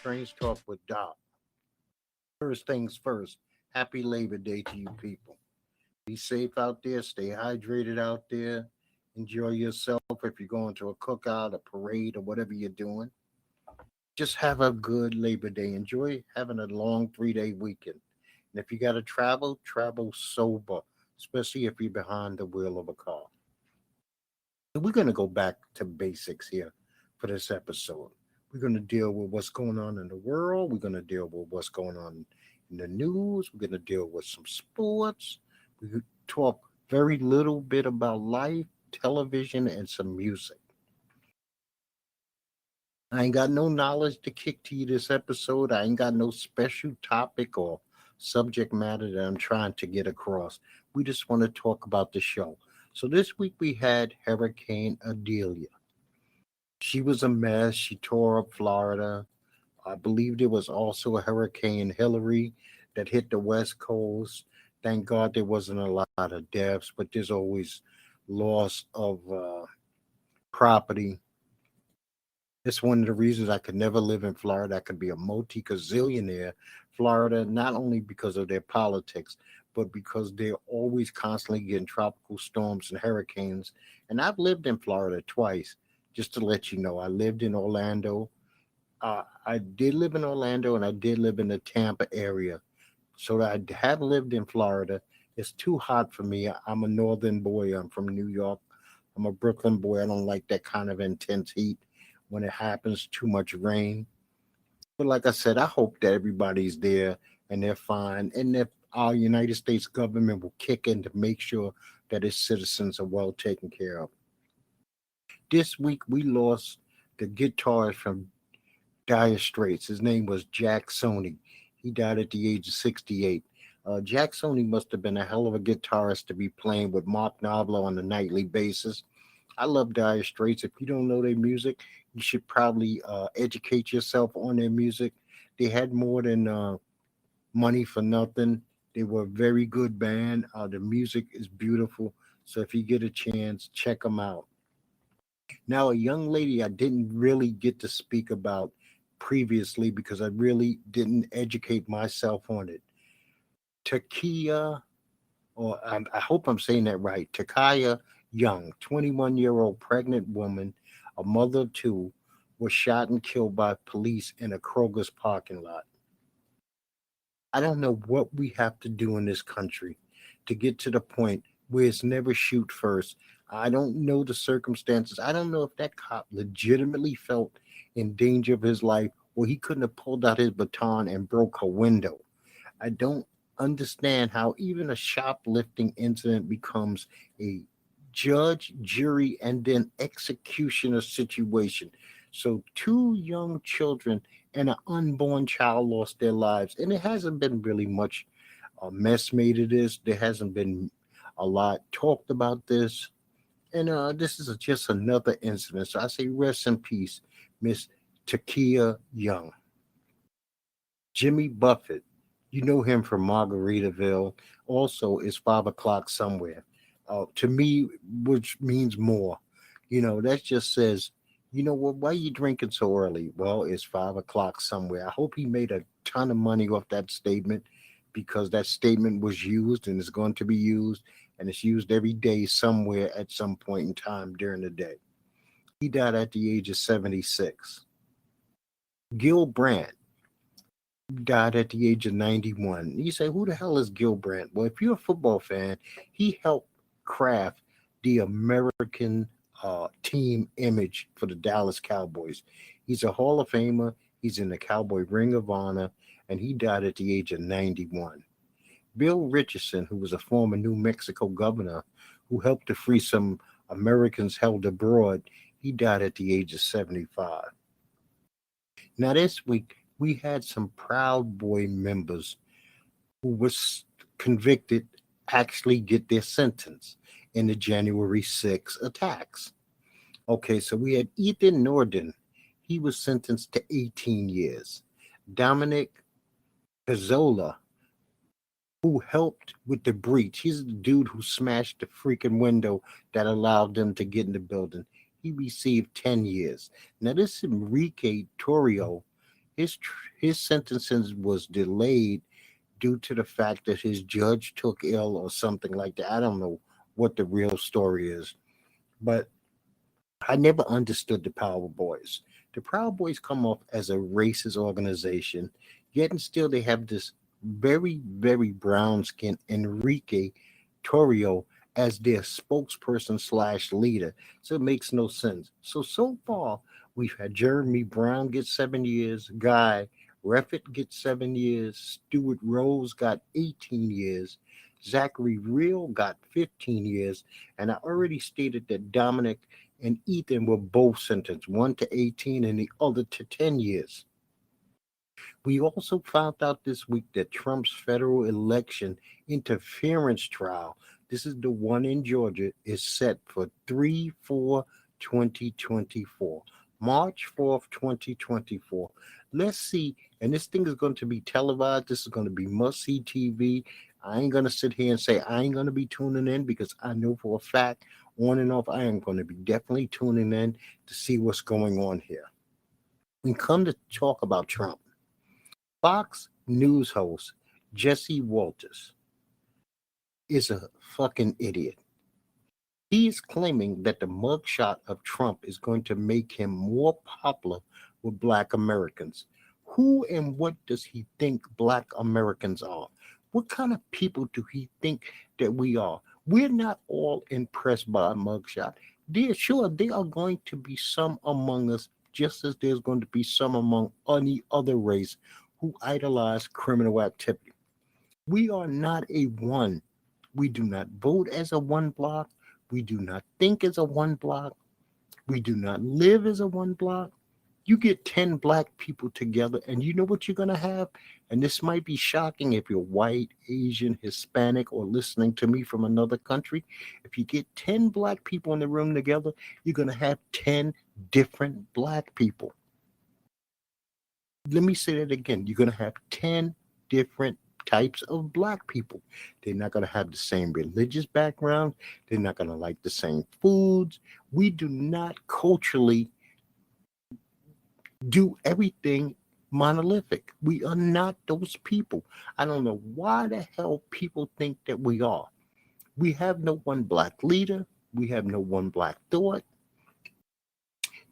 Strange Talk with Doc. First things first, happy Labor Day to you people. Be safe out there, stay hydrated out there, enjoy yourself if you're going to a cookout, a parade, or whatever you're doing. Just have a good Labor Day. Enjoy having a long 3-day weekend. And if you got to travel, travel sober, especially if you're behind the wheel of a car. So we're going to go back to basics here for this episode. We're going to deal with what's going on in the world. We're going to deal with what's going on in the news. We're going to deal with some sports. We could talk very little bit about life, television, and some music. I ain't got no knowledge to kick to you this episode. I ain't got no special topic or subject matter that I'm trying to get across. We just want to talk about the show. So this week we had Hurricane Idalia. She was a mess. She tore up Florida. I believe there was also a Hurricane Hillary that hit the West Coast. Thank God there wasn't a lot of deaths, but there's always loss of property. It's one of the reasons I could never live in Florida. I could be a multi-gazillionaire. Florida, not only because of their politics, but because they're always constantly getting tropical storms and hurricanes. And I've lived in Florida twice, just to let you know. I lived in Orlando. I did live in Orlando, and I did live in the Tampa area. So I have lived in Florida. It's too hot for me. I'm a northern boy. I'm from New York. I'm a Brooklyn boy. I don't like that kind of intense heat when it happens, too much rain. But like I said, I hope that everybody's there and they're fine. And that our United States government will kick in to make sure that its citizens are well taken care of. This week, we lost the guitarist from Dire Straits. His name was Sonnie. He died at the age of 68. Sonnie must have been a hell of a guitarist to be playing with Mark Knopfler on a nightly basis. I love Dire Straits. If you don't know their music, you should probably educate yourself on their music. They had more than Money for Nothing. They were a very good band. The music is beautiful. So if you get a chance, check them out. Now, a young lady I didn't really get to speak about previously because I really didn't educate myself on it. Kiya, or I hope I'm saying that right, Kiya Young, 21-year-old pregnant woman, a mother of two, was shot and killed by police in a Kroger's parking lot. I don't know what we have to do in this country to get to the point where it's never shoot first. I don't know the circumstances. I don't know if that cop legitimately felt in danger of his life or he couldn't have pulled out his baton and broke a window. I don't understand how even a shoplifting incident becomes a judge, jury, and then executioner situation. So two young children and an unborn child lost their lives. And it hasn't been really much mess made of this. There hasn't been a lot talked about this. And this is just another incident. So I say rest in peace, Miss Kiya Young. Jimmy Buffett, you know him from Margaritaville, also is 5 o'clock somewhere. To me, which means more. That just says, why are you drinking so early? Well, it's 5 o'clock somewhere. I hope he made a ton of money off that statement because that statement was used and is going to be used, and it's used every day somewhere at some point in time during the day. He died at the age of 76. Gil Brandt died at the age of 91. You say, who the hell is Gil Brandt? Well, if you're a football fan, he helped craft the American team image for the Dallas Cowboys. He's a Hall of Famer. He's in the Cowboy Ring of Honor, and he died at the age of 91. Bill Richardson, who was a former New Mexico governor who helped to free some Americans held abroad, he died at the age of 75. Now, this week, we had some Proud Boy members who was convicted actually get their sentence in the January 6 attacks. Okay, so we had Ethan Norden. He was sentenced to 18 years. Dominic Pizzola, who helped with the breach. He's the dude who smashed the freaking window that allowed them to get in the building. He received 10 years. Now, this Enrique Torrio, his sentencing was delayed due to the fact that his judge took ill or something like that. I don't know what the real story is, but I never understood the Power Boys. The Proud Boys come off as a racist organization, yet and still they have this very, very brown skinned Enrique Torrio as their spokesperson slash leader. So it makes no sense. So far, we've had Jeremy Brown get 7 years, Guy Reffitt get 7 years, Stuart Rose got 18 years, Zachary Real got 15 years, and I already stated that Dominic and Ethan were both sentenced, one to 18 and the other to 10 years. We also found out this week that Trump's federal election interference trial, this is the one in Georgia, is set for 3/4/2024. March 4th, 2024. Let's see. And this thing is going to be televised. This is going to be must-see TV. I ain't going to sit here and say I ain't going to be tuning in because I know for a fact, on and off, I am going to be definitely tuning in to see what's going on here. And come to talk about Trump. Fox News host Jesse Walters is a fucking idiot. He is claiming that the mugshot of Trump is going to make him more popular with Black Americans. Who and what does he think Black Americans are? What kind of people do he think that we are? We're not all impressed by a mugshot. There are going to be some among us, just as there's going to be some among any other race who idolize criminal activity. We are not a one. We do not vote as a one block. We do not think as a one block. We do not live as a one block. You get 10 Black people together, and you know what you're going to have? And this might be shocking if you're white, Asian, Hispanic, or listening to me from another country. If you get 10 Black people in the room together, you're going to have 10 different Black people. Let me say that again. You're going to have 10 different types of Black people. They're not going to have the same religious background. They're not going to like the same foods. We do not culturally do everything monolithic. We are not those people. I don't know why the hell people think that we are. We have no one Black leader. We have no one Black thought.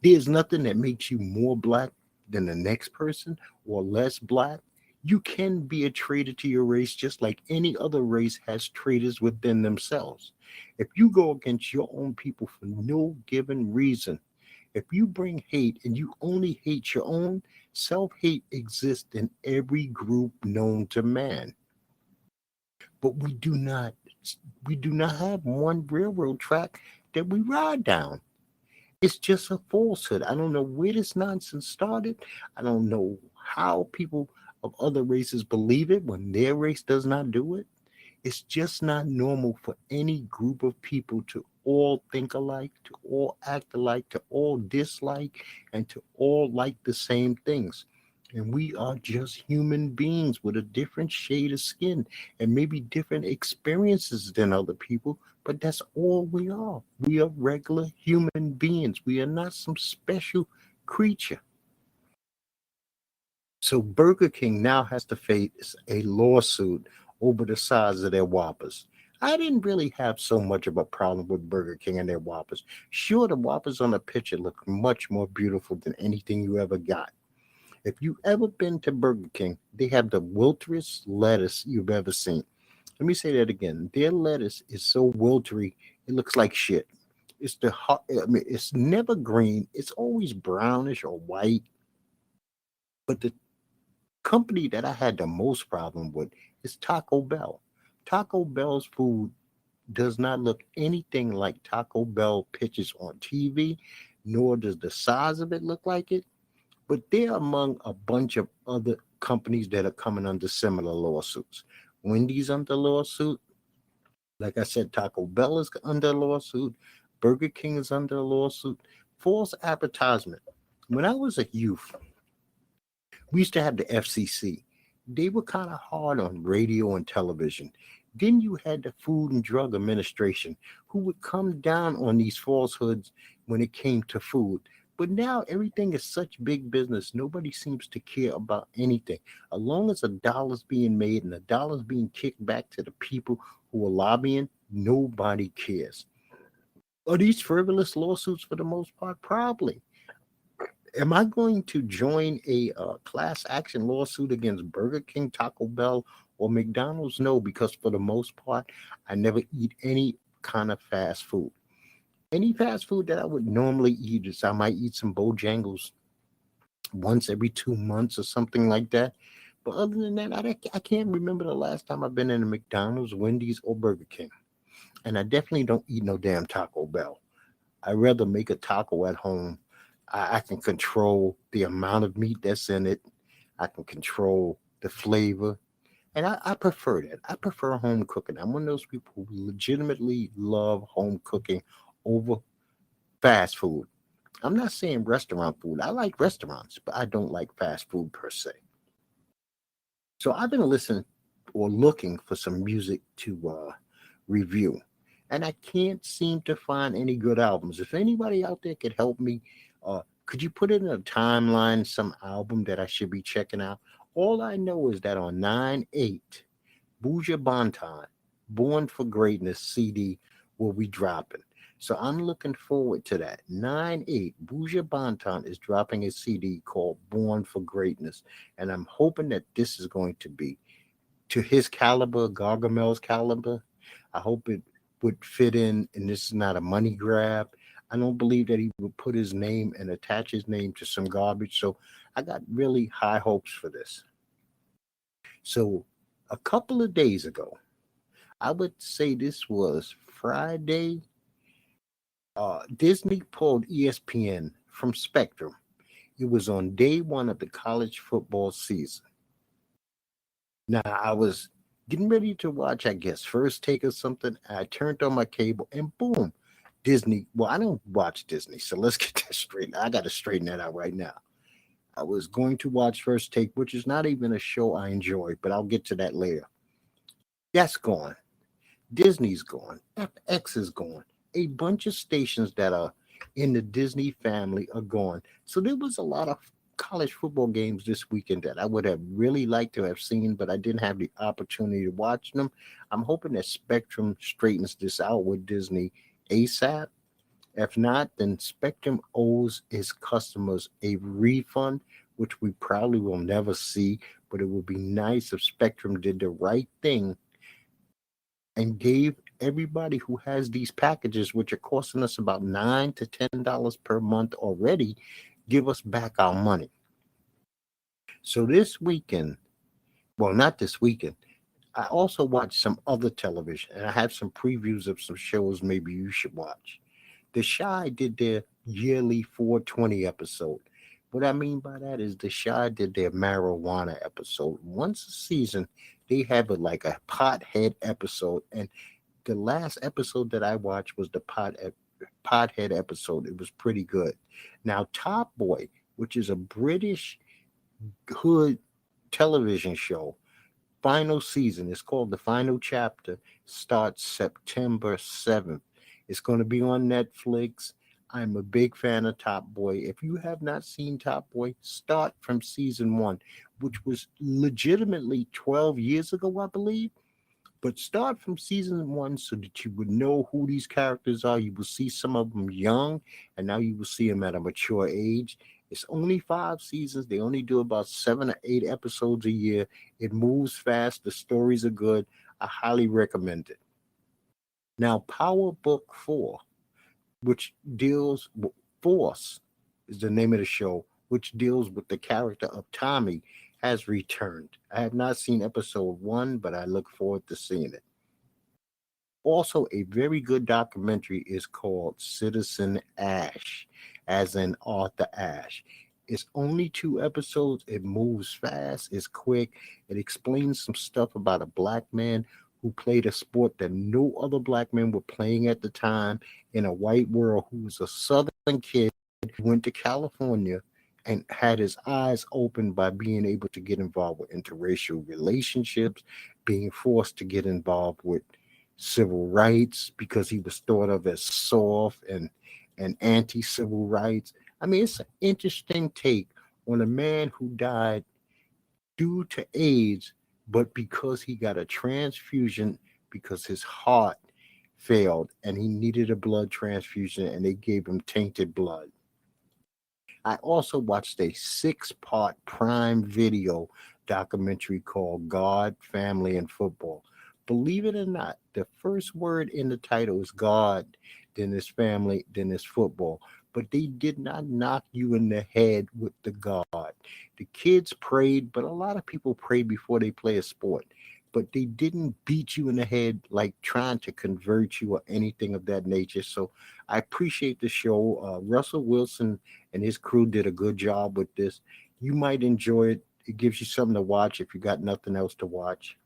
There's nothing that makes you more Black than the next person or less Black. You can be a traitor to your race just like any other race has traitors within themselves. If you go against your own people for no given reason, if you bring hate and you only hate your own, self-hate exists in every group known to man. But we do not have one railroad track that we ride down. It's just a falsehood. I don't know where this nonsense started. I don't know how people of other races believe it when their race does not do it. It's just not normal for any group of people to all think alike, to all act alike, to all dislike, and to all like the same things. And we are just human beings with a different shade of skin and maybe different experiences than other people, but that's all we are. We are regular human beings. We are not some special creature. So Burger King now has to face a lawsuit over the size of their Whoppers. I didn't really have so much of a problem with Burger King and their Whoppers. Sure, the Whoppers on the picture look much more beautiful than anything you ever got. If you've ever been to Burger King, they have the wilteriest lettuce you've ever seen. Let me say that again. Their lettuce is so wiltery, it looks like shit. It's never green. It's always brownish or white. But the company that I had the most problem with is Taco Bell. Taco Bell's food does not look anything like Taco Bell pictures on TV, nor does the size of it look like it. But they're among a bunch of other companies that are coming under similar lawsuits. Wendy's under lawsuit. Like I said, Taco Bell is under lawsuit. Burger King is under lawsuit. False advertisement. When I was a youth, we used to have the FCC. They were kind of hard on radio and television. Then you had the Food and Drug Administration, who would come down on these falsehoods when it came to food. But now everything is such big business. Nobody seems to care about anything. As long as a dollar's being made and a dollar's being kicked back to the people who are lobbying, nobody cares. Are these frivolous lawsuits for the most part? Probably. Am I going to join a class action lawsuit against Burger King, Taco Bell, or McDonald's? No, because for the most part, I never eat any kind of fast food. Any fast food that I would normally eat is I might eat some Bojangles once every 2 months or something like that. But other than that, I can't remember the last time I've been in a McDonald's, Wendy's, or Burger King. And I definitely don't eat no damn Taco Bell. I'd rather make a taco at home. I can control the amount of meat that's in it. I can control the flavor. And I prefer that. I prefer home cooking. I'm one of those people who legitimately love home cooking over fast food. I'm not saying restaurant food. I like restaurants, but I don't like fast food per se. So I've been listening or looking for some music to review, and I can't seem to find any good albums. If anybody out there could help me, could you put it in a timeline, some album that I should be checking out? All I know is that on 9/8, Buju Banton, Born for Greatness CD will be dropping. So I'm looking forward to that. 9/8, Buju Banton is dropping a CD called Born for Greatness. And I'm hoping that this is going to be to his caliber, Gargamel's caliber. I hope it would fit in, and this is not a money grab. I don't believe that he would put his name and attach his name to some garbage. So I got really high hopes for this. So a couple of days ago, I would say this was Friday, Disney pulled ESPN from Spectrum. It was on day one of the college football season. Now, I was getting ready to watch, I guess, First Take or something. I turned on my cable and boom, Disney. Well, I don't watch Disney, so let's get that straight. I got to straighten that out right now. I was going to watch First Take, which is not even a show I enjoy, but I'll get to that later. That's gone. Disney's gone. FX is gone. A bunch of stations that are in the Disney family are gone. So there was a lot of college football games this weekend that I would have really liked to have seen, but I didn't have the opportunity to watch them. I'm hoping that Spectrum straightens this out with Disney ASAP. If not, then Spectrum owes its customers a refund, which we probably will never see, but it would be nice if Spectrum did the right thing and gave everybody who has these packages, which are costing us about $9 to $10 per month already, give us back our money. So this weekend, well, not this weekend, I also watched some other television, and I have some previews of some shows maybe you should watch. The Shy did their yearly 420 episode. What I mean by that is the Shy did their marijuana episode. Once a season, they have it like a pothead episode. And the last episode that I watched was the pothead episode. It was pretty good. Now, Top Boy, which is a British hood television show, final season, it's called The Final Chapter, starts September 7th. It's going to be on Netflix. I'm a big fan of Top Boy. If you have not seen Top Boy, start from season one, which was legitimately 12 years ago, I believe. But start from season one so that you would know who these characters are. You will see some of them young, and now you will see them at a mature age. It's only 5 seasons. They only do about 7 or 8 episodes a year. It moves fast. The stories are good. I highly recommend it. Now, Power Book 4, which deals with Force, is the name of the show, which deals with the character of Tommy, has returned. I have not seen episode 1, but I look forward to seeing it. Also, a very good documentary is called Citizen Ash, as in Arthur Ashe. It's only 2 episodes. It moves fast. It's quick. It explains some stuff about a black man who played a sport that no other black men were playing at the time in a white world, who was a Southern kid who went to California and had his eyes opened by being able to get involved with interracial relationships, being forced to get involved with civil rights because he was thought of as soft and anti-civil rights. I mean, it's an interesting take on a man who died due to AIDS, but because he got a transfusion because his heart failed and he needed a blood transfusion and they gave him tainted blood. I also watched a 6-part Prime Video documentary called God, Family, and Football. Believe it or not, the first word in the title is God, then it's family, then it's football. But they did not knock you in the head with the God. The kids prayed, but a lot of people pray before they play a sport. But they didn't beat you in the head like trying to convert you or anything of that nature. So I appreciate the show. Russell Wilson and his crew did a good job with this. You might enjoy it. It gives you something to watch if you got nothing else to watch.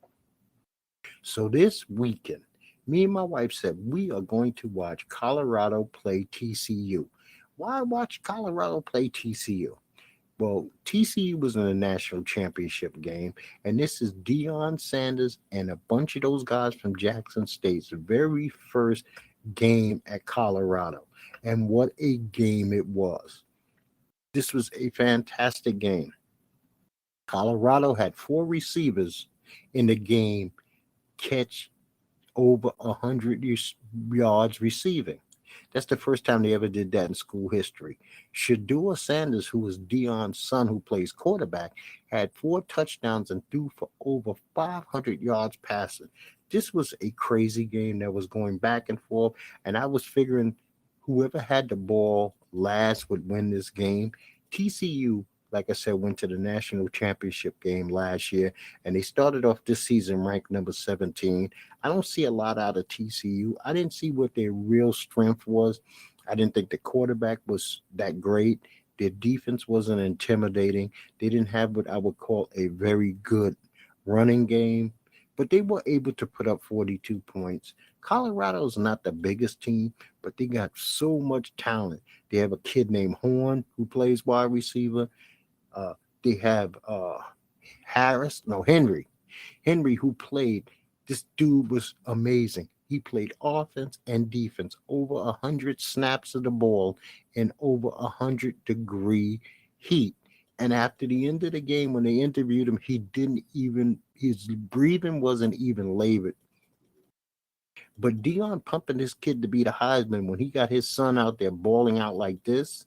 So this weekend, me and my wife said we are going to watch Colorado play TCU. Why watch Colorado play TCU? Well, TCU was in a national championship game, and this is Deion Sanders and a bunch of those guys from Jackson State's very first game at Colorado. And what a game it was. This was a fantastic game. Colorado had 4 receivers in the game catch over 100 yards receiving. That's the first time they ever did that in school history. Shadua Sanders, who was Deion's son who plays quarterback, had 4 touchdowns and threw for over 500 yards passing. This was a crazy game that was going back and forth, and I was figuring whoever had the ball last would win this game. TCU, like I said, went to the national championship game last year, and they started off this season ranked number 17. I don't see a lot out of TCU. I didn't see what their real strength was. I didn't think the quarterback was that great. Their defense wasn't intimidating. They didn't have what I would call a very good running game, but they were able to put up 42 points. Colorado's not the biggest team, but they got so much talent. They have a kid named Horn who plays wide receiver. They have Henry, who played. This dude was amazing. He played offense and defense, over 100 snaps of the ball in over 100-degree heat. And after the end of the game, when they interviewed him, his breathing wasn't even labored. But Deion pumping this kid to be the Heisman when he got his son out there balling out like this,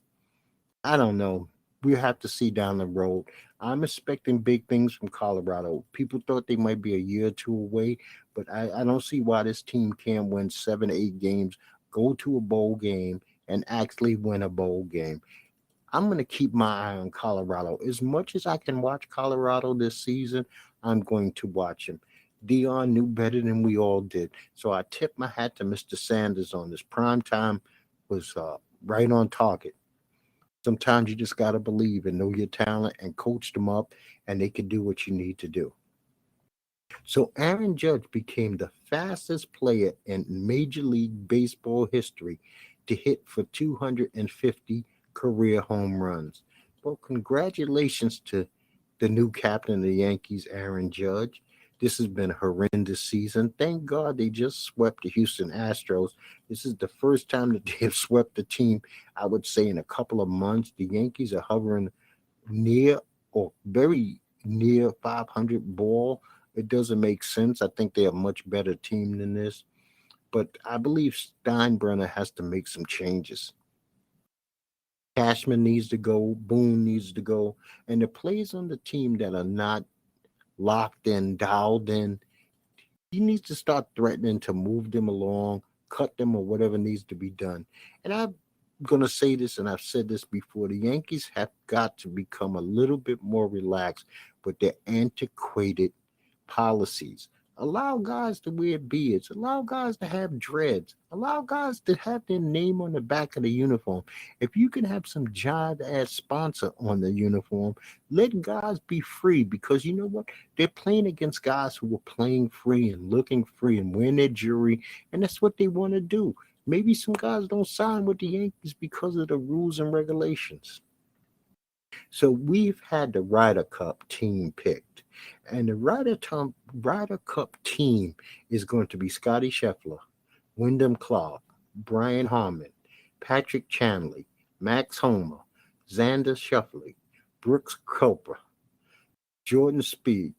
I don't know. We have to see down the road. I'm expecting big things from Colorado. People thought they might be a year or two away, but I don't see why this team can't win 7, 8 games, go to a bowl game, and actually win a bowl game. I'm going to keep my eye on Colorado. As much as I can watch Colorado this season, I'm going to watch him. Deion knew better than we all did. So I tip my hat to Mr. Sanders on this. Prime time was right on target. Sometimes you just got to believe and know your talent and coach them up, and they can do what you need to do. So Aaron Judge became the fastest player in Major League Baseball history to hit for 250 career home runs. Well, congratulations to the new captain of the Yankees, Aaron Judge. This has been a horrendous season. Thank God they just swept the Houston Astros. This is the first time that they have swept the team, I would say, in a couple of months. The Yankees are hovering near or very near 500 ball. It doesn't make sense. I think they're a much better team than this. But I believe Steinbrenner has to make some changes. Cashman needs to go. Boone needs to go. And the players on the team that are not locked in, dialed in, he needs to start threatening to move them along, cut them, or whatever needs to be done. And I'm going to say this, and I've said this before, the Yankees have got to become a little bit more relaxed with their antiquated policies. Allow guys to wear beards. Allow guys to have dreads. Allow guys to have their name on the back of the uniform. If you can have some giant ass sponsor on the uniform, let guys be free, because you know what? They're playing against guys who are playing free and looking free and wearing their jewelry, and that's what they want to do. Maybe some guys don't sign with the Yankees because of the rules and regulations. So we've had the Ryder Cup team picked. And the Ryder Cup team is going to be Scotty Scheffler, Wyndham Clark, Brian Harmon, Patrick Chanley, Max Homer, Xander Schauffele, Brooks Koepka, Jordan Speed,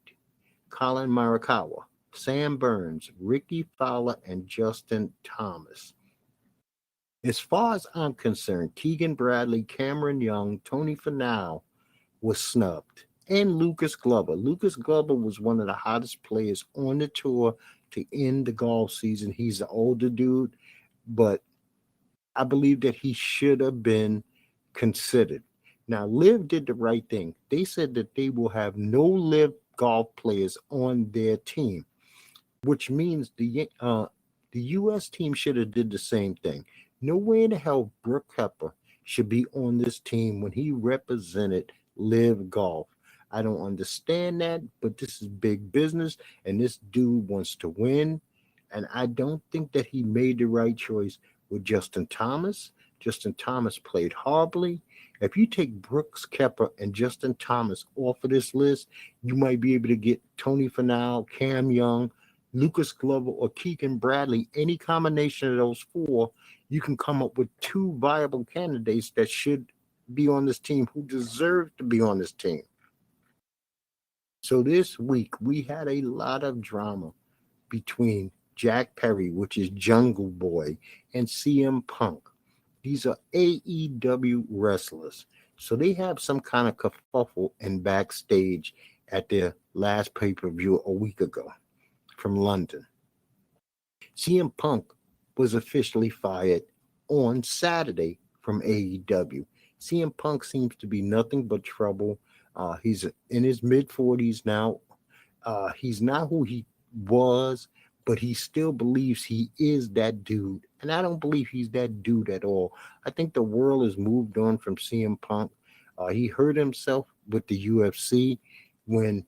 Colin Morikawa, Sam Burns, Ricky Fowler, and Justin Thomas. As far as I'm concerned, Keegan Bradley, Cameron Young, Tony Finau was snubbed, and Lucas Glover. Lucas Glover was one of the hottest players on the tour to end the golf season. He's an older dude, but I believe that he should have been considered. Now, Liv did the right thing. They said that they will have no Liv golf players on their team, which means the U.S. team should have did the same thing. No way in the hell Brooke Koepka should be on this team when he represented Live Golf. I don't understand that, but this is big business, and this dude wants to win. And I don't think that he made the right choice with Justin Thomas. Justin Thomas played horribly. If you take Brooks Koepka and Justin Thomas off of this list, you might be able to get Tony Finau, Cam Young, Lucas Glover, or Keegan Bradley. Any combination of those four, you can come up with two viable candidates that should be on this team, who deserve to be on this team. So this week, we had a lot of drama between Jack Perry, which is Jungle Boy, and CM Punk. These are AEW wrestlers. So they have some kind of kerfuffle in backstage at their last pay-per-view a week ago from London. CM Punk was officially fired on Saturday from AEW. CM Punk seems to be nothing but trouble. He's in his mid-40s now. He's not who he was, but he still believes he is that dude. And I don't believe he's that dude at all. I think the world has moved on from CM Punk. He hurt himself with the UFC when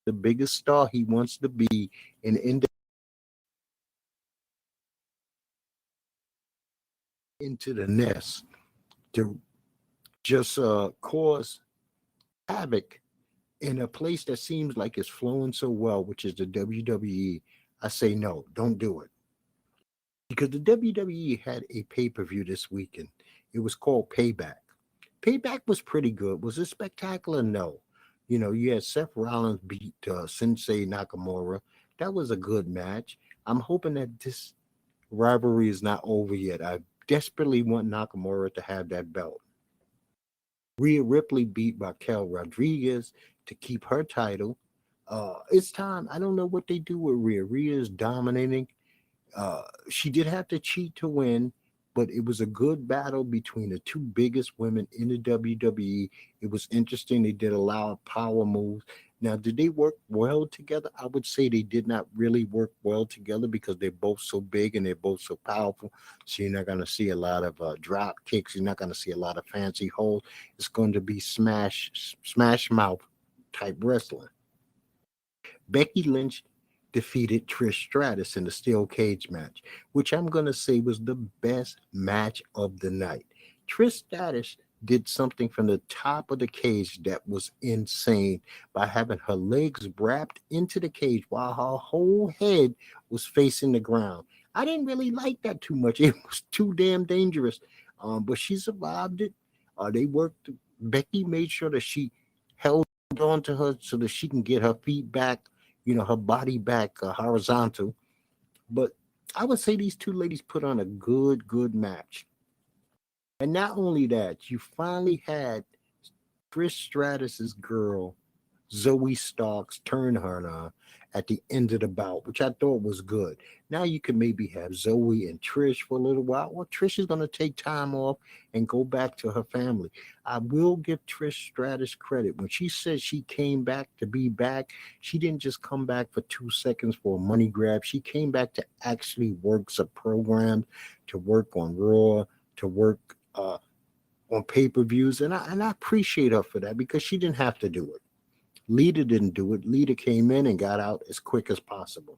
the biggest star he wants to be and into the nest to just cause havoc in a place that seems like it's flowing so well, which is the WWE. I say no, don't do it. Because the WWE had a pay-per-view this weekend. It was called Payback. Payback was pretty good. Was it spectacular? No. You know, you had Seth Rollins beat Sensei Nakamura. That was a good match. I'm hoping that this rivalry is not over yet. I desperately want Nakamura to have that belt. Rhea Ripley beat Raquel Rodriguez to keep her title. It's time. I don't know what they do with Rhea. Rhea is dominating. She did have to cheat to win, but it was a good battle between the two biggest women in the WWE. It was interesting. They did a lot of power moves. Now, did they work well together? I would say they did not really work well together because they're both so big and they're both so powerful. So you're not going to see a lot of drop kicks. You're not going to see a lot of fancy holds. It's going to be smash mouth type wrestling. Becky Lynch defeated Trish Stratus in the steel cage match, which I'm going to say was the best match of the night. Trish Stratus did something from the top of the cage that was insane by having her legs wrapped into the cage while her whole head was facing the ground. I didn't really like that too much. It was too damn dangerous. But she survived it. They worked. Becky made sure that she held on to her so that she can get her feet back, her body back horizontal. But I would say these two ladies put on a good match. And not only that, you finally had Trish Stratus's girl, Zoe Starks turned her at the end of the bout, which I thought was good. Now you can maybe have Zoe and Trish for a little while. Well, Trish is going to take time off and go back to her family. I will give Trish Stratus credit. When she said she came back to be back, she didn't just come back for 2 seconds for a money grab. She came back to actually work some programs, to work on Raw, to work on pay-per-views. And I appreciate her for that because she didn't have to do it. Lita didn't do it. Lita came in and got out as quick as possible.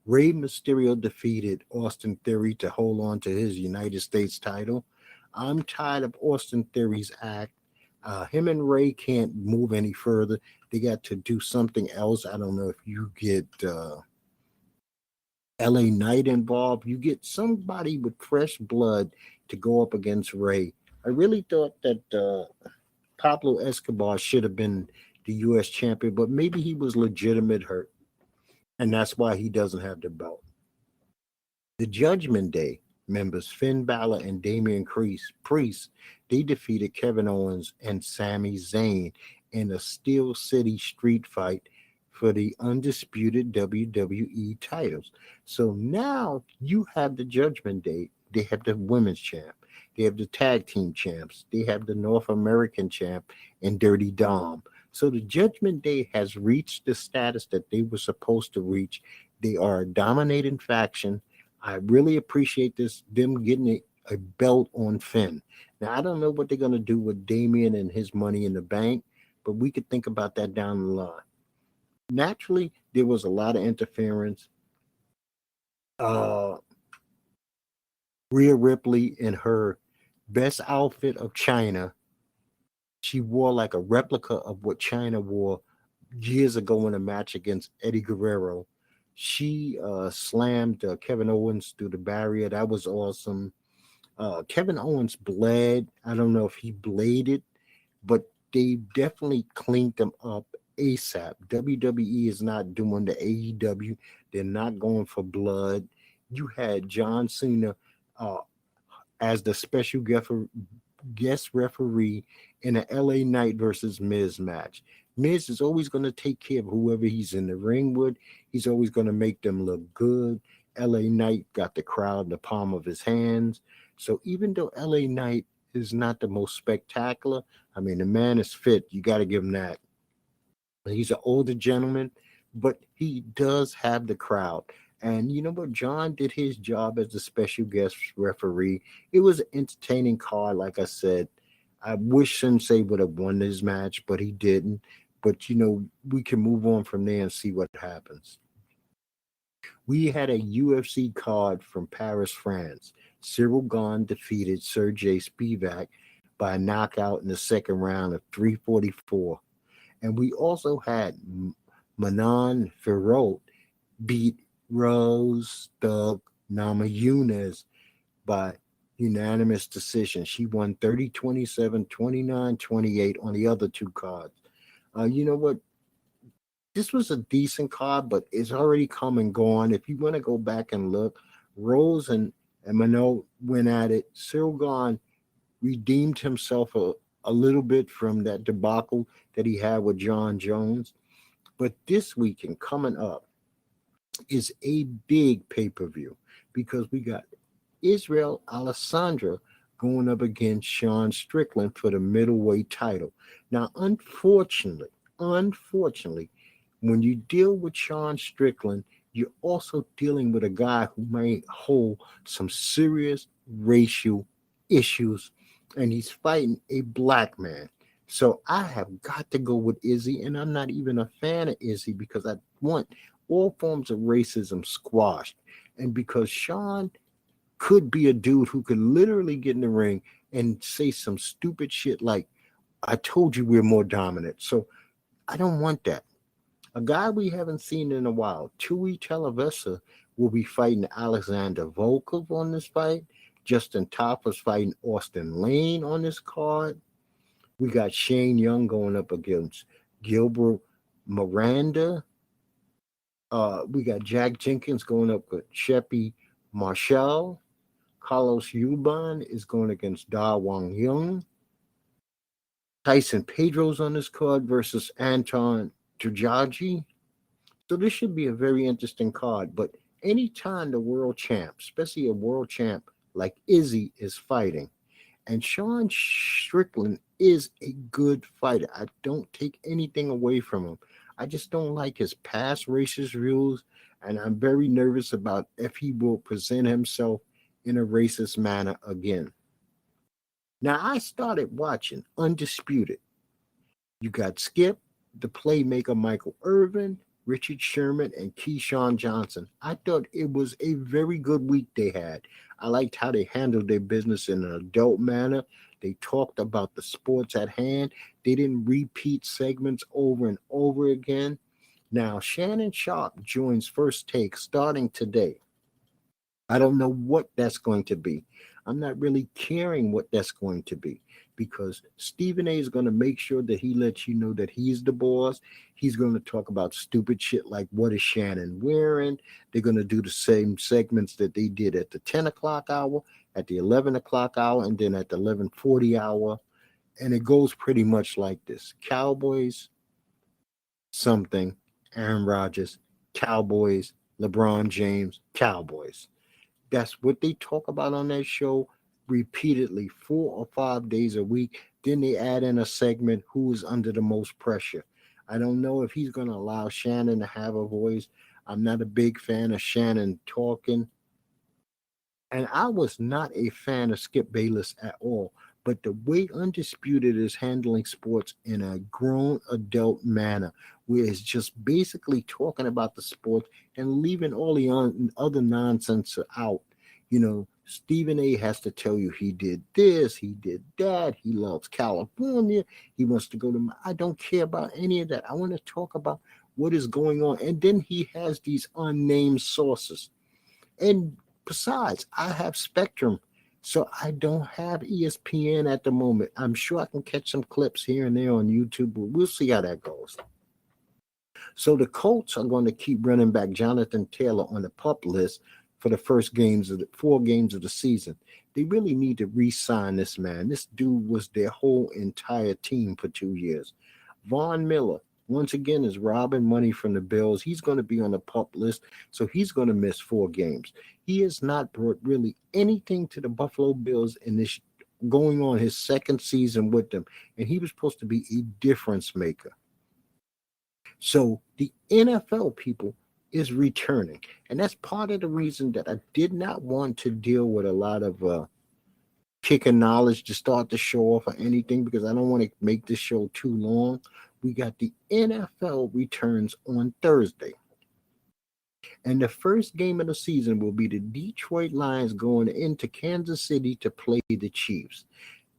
Rey Mysterio defeated Austin Theory to hold on to his United States title. I'm tired of Austin Theory's act. Him and Rey can't move any further. They got to do something else. I don't know if you get LA Knight involved. You get somebody with fresh blood to go up against Rey. I really thought that Pablo Escobar should have been the U.S. champion, but maybe he was legitimate hurt, and that's why he doesn't have the belt. The Judgment Day members, Finn Balor and Damian Priest, they defeated Kevin Owens and Sami Zayn in a Steel City street fight for the undisputed WWE titles. So now you have the Judgment Day. They have the women's champ. They have the tag team champs. They have the North American champ and Dirty Dom. So the Judgment Day has reached the status that they were supposed to reach. They are a dominating faction. I really appreciate them getting a belt on Finn. Now, I don't know what they're going to do with Damian and his money in the bank, but we could think about that down the line. Naturally, there was a lot of interference. Rhea Ripley in her best outfit of China, she wore like a replica of what China wore years ago in a match against Eddie Guerrero. She slammed Kevin Owens through the barrier. That was awesome. Kevin Owens bled. I don't know if he bladed, but they definitely cleaned them up ASAP. WWE is not doing the AEW. They're not going for blood. You had John Cena as the special guest referee in an LA Knight versus Miz match. Miz is always going to take care of whoever he's in the ring with. He's always going to make them look good. LA Knight got the crowd in the palm of his hands. So even though LA Knight is not the most spectacular, I mean, the man is fit. You got to give him that. He's an older gentleman, but he does have the crowd. And you know what? John did his job as a special guest referee. It was an entertaining card, like I said. I wish Sensei would have won this match, but he didn't. But, you know, we can move on from there and see what happens. We had a UFC card from Paris, France. Cyril Gane defeated Sergey Spivak by a knockout in the second round of 3:44. And we also had Manon Fiorot beat Rose Namajunas by unanimous decision. She won 30-27, 29-28 on the other two cards. You know what? This was a decent card, but it's already come and gone. If you want to go back and look, Rose and Manon went at it. Cyril Gane redeemed himself a little bit from that debacle that he had with John Jones. But this weekend coming up is a big pay-per-view because we got Israel Alessandra going up against Sean Strickland for the middleweight title. Now, unfortunately, when you deal with Sean Strickland, you're also dealing with a guy who may hold some serious racial issues, and he's fighting a black man. So I have got to go with Izzy, and I'm not even a fan of Izzy because I want all forms of racism squashed. And because Sean could be a dude who could literally get in the ring and say some stupid shit like, I told you we're more dominant. So I don't want that. A guy we haven't seen in a while, Tui Talavesa, will be fighting Alexander Volkov on this fight. Justin Taffer's fighting Austin Lane on this card. We got Shane Young going up against Gilbert Miranda. We got Jack Jenkins going up with Sheppy Marshall. Carlos Eubank is going against Da Wang Young. Tyson Pedro's on this card versus Anton Turjaji. So this should be a very interesting card. But anytime the world champ, especially a world champ like Izzy, is fighting, and Sean Strickland is a good fighter. I don't take anything away from him. I just don't like his past racist views, and I'm very nervous about if he will present himself in a racist manner again. Now, I started watching Undisputed. You got Skip, the playmaker Michael Irvin, Richard Sherman, and Keyshawn Johnson. I thought it was a very good week they had. I liked how they handled their business in an adult manner. They talked about the sports at hand. They didn't repeat segments over and over again. Now, Shannon Sharp joins First Take starting today. I don't know what that's going to be. I'm not really caring what that's going to be because Stephen A is going to make sure that he lets you know that he's the boss. He's going to talk about stupid shit like what is Shannon wearing. They're going to do the same segments that they did at the 10 o'clock hour, at the 11 o'clock hour, and then at the 11:40 hour. And it goes pretty much like this. Cowboys, something, Aaron Rodgers, Cowboys, LeBron James, Cowboys. That's what they talk about on that show repeatedly, 4 or 5 days a week. Then they add in a segment, who is under the most pressure. I don't know if he's going to allow Shannon to have a voice. I'm not a big fan of Shannon talking. And I was not a fan of Skip Bayless at all. But the way Undisputed is handling sports in a grown adult manner, where it's just basically talking about the sports and leaving all the other nonsense out. You know, Stephen A has to tell you he did this, he did that, he loves California, he wants to go to. I don't care about any of that. I want to talk about what is going on. And then he has these unnamed sources. And besides, I have Spectrum. So I don't have ESPN at the moment. I'm sure I can catch some clips here and there on YouTube, but we'll see how that goes. So the Colts are going to keep running back Jonathan Taylor on the PUP list for the first 4 games of the season. They really need to re-sign this man. This dude was their whole entire team for 2 years. Von Miller, once again, is robbing money from the Bills. He's going to be on the PUP list, so he's going to miss 4 games. He has not brought really anything to the Buffalo Bills in this going on his second season with them, and he was supposed to be a difference maker. So the NFL people is returning, and that's part of the reason that I did not want to deal with a lot of kicking knowledge to start the show off or anything, because I don't want to make this show too long. We got the NFL returns on Thursday. And the first game of the season will be the Detroit Lions going into Kansas City to play the Chiefs.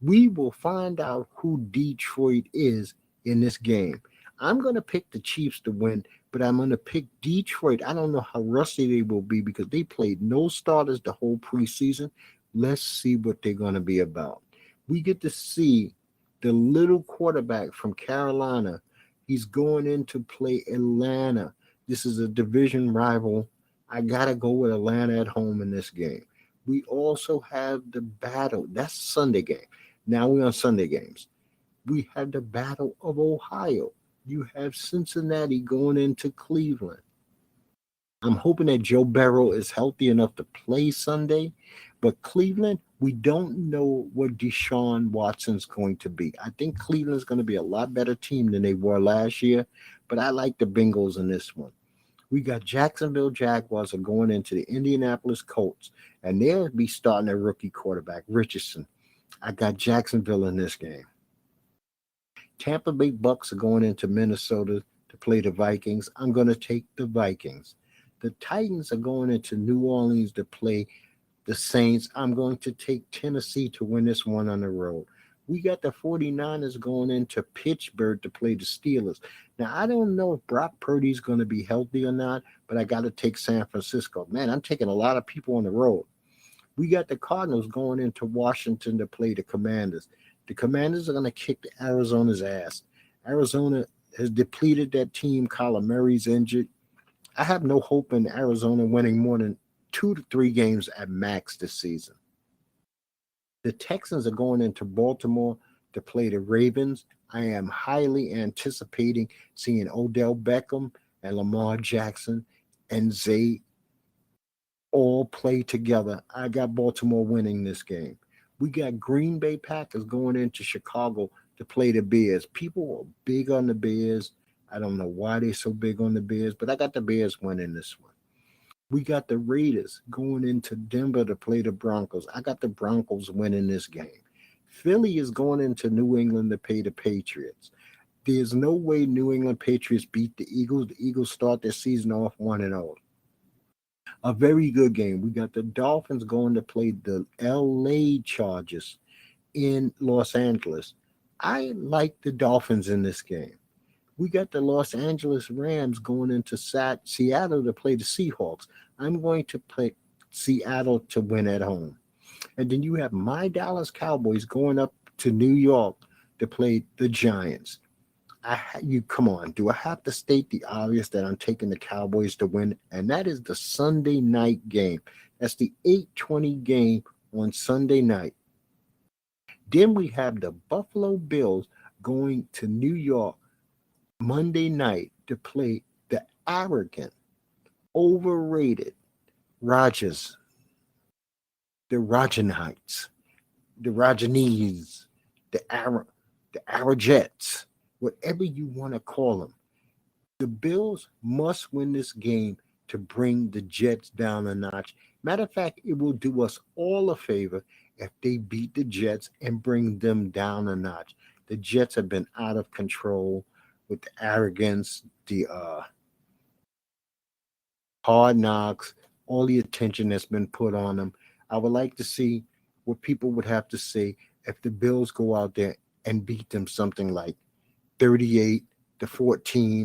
We will find out who Detroit is in this game. I'm going to pick the Chiefs to win, but I'm going to pick Detroit. I don't know how rusty they will be because they played no starters the whole preseason. Let's see what they're going to be about. We get to see the little quarterback from Carolina. He's going in to play Atlanta. This is a division rival. I got to go with Atlanta at home in this game. We also have the battle. That's a Sunday game. Now we're on Sunday games. We have the Battle of Ohio. You have Cincinnati going into Cleveland. I'm hoping that Joe Burrow is healthy enough to play Sunday. But Cleveland, we don't know what Deshaun Watson's going to be. I think Cleveland's going to be a lot better team than they were last year. But I like the Bengals in this one. We got Jacksonville Jaguars are going into the Indianapolis Colts. And they'll be starting their rookie quarterback, Richardson. I got Jacksonville in this game. Tampa Bay Bucks are going into Minnesota to play the Vikings. I'm going to take the Vikings. The Titans are going into New Orleans to play the Saints. I'm going to take Tennessee to win this one on the road. We got the 49ers going into Pittsburgh to play the Steelers. Now, I don't know if Brock Purdy's going to be healthy or not, but I got to take San Francisco. Man, I'm taking a lot of people on the road. We got the Cardinals going into Washington to play the Commanders. The Commanders are going to kick Arizona's ass. Arizona has depleted that team. Kyler Murray's injured. I have no hope in Arizona winning more than 2 to 3 games at max this season. The Texans are going into Baltimore to play the Ravens. I am highly anticipating seeing Odell Beckham and Lamar Jackson and Zay all play together. I got Baltimore winning this game. We got Green Bay Packers going into Chicago to play the Bears. People are big on the Bears. I don't know why they're so big on the Bears, but I got the Bears winning this one. We got the Raiders going into Denver to play the Broncos. I got the Broncos winning this game. Philly is going into New England to play the Patriots. There's no way New England Patriots beat the Eagles. The Eagles start their season off 1-0. A very good game. We got the Dolphins going to play the LA Chargers in Los Angeles. I like the Dolphins in this game. We got the Los Angeles Rams going into Seattle to play the Seahawks. I'm going to play Seattle to win at home. And then you have my Dallas Cowboys going up to New York to play the Giants. Come on, do I have to state the obvious that I'm taking the Cowboys to win? And that is the Sunday night game. That's the 8:20 game on Sunday night. Then we have the Buffalo Bills going to New York Monday night to play the arrogant, overrated Rodgers, the Rogenites, the Rogenese, the Arrogets, whatever you want to call them. The Bills must win this game to bring the Jets down a notch. Matter of fact, it will do us all a favor if they beat the Jets and bring them down a notch. The Jets have been out of control with the arrogance, the hard knocks, all the attention that's been put on them. I would like to see what people would have to say if the Bills go out there and beat them something like 38-14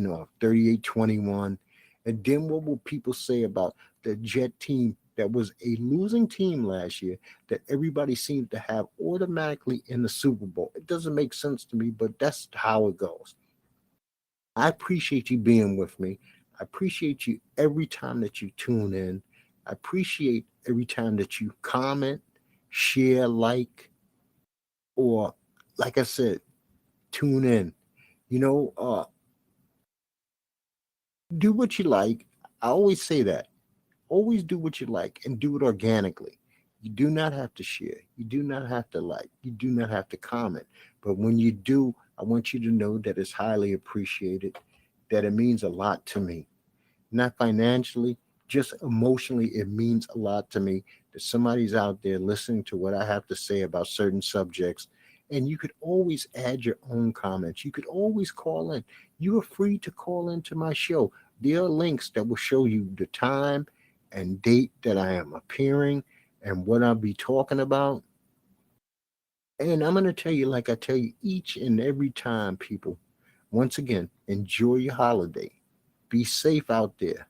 or 38-21. And then what will people say about the Jet team that was a losing team last year that everybody seemed to have automatically in the Super Bowl? It doesn't make sense to me, but that's how it goes. I appreciate you being with me. I appreciate you every time that you tune in. I appreciate every time that you comment, share, like, or like I said, tune in. Do what you like. I always say that. Always do what you like and do it organically. You do not have to share. You do not have to like. You do not have to comment. But when you do, I want you to know that it's highly appreciated, that it means a lot to me. Not financially, just emotionally, it means a lot to me that somebody's out there listening to what I have to say about certain subjects. And you could always add your own comments. You could always call in. You are free to call into my show. There are links that will show you the time and date that I am appearing and what I'll be talking about. And I'm going to tell you, like I tell you each and every time, people, once again, enjoy your holiday. Be safe out there.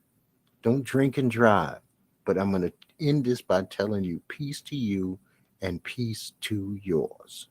Don't drink and drive. But I'm going to end this by telling you peace to you and peace to yours.